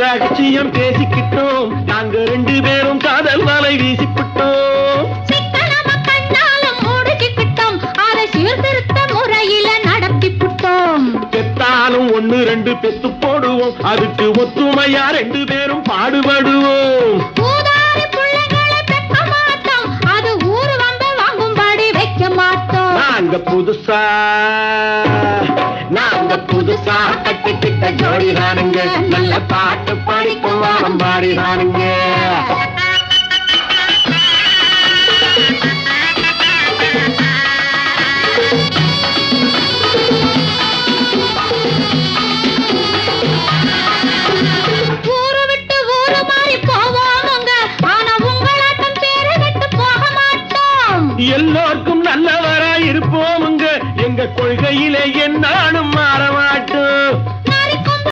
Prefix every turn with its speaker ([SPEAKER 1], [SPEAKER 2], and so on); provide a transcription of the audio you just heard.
[SPEAKER 1] ரகசியம் பேசிக்கிட்டோம், நாங்க 2 பேரும் காதல் வலை வீசிக்கிட்டோம்.
[SPEAKER 2] சிக்கனமா கண்ணாலும் முடிச்சுக்கிட்டோம், அதை சீர்திருத்த முறையில நடத்திக்கிட்டோம்.
[SPEAKER 1] பெத்தாலும் 1 2 பெத்து போடுவோம், அதுக்கு ஒத்துமையா 2 பேரும் பாடுபடுவோம்.
[SPEAKER 2] ஊதாரி பிள்ளைகளை பெக்க மாட்டோம், அது ஊரு வந்து வாங்கும்படி வைக்க மாட்டோம்.
[SPEAKER 1] நாங்க புதுசா கட்டிக்கிட்ட ஜோடி தானுங்க, நல்ல பாட்டு படிக்கும் வாரம் பாடி தானுங்க.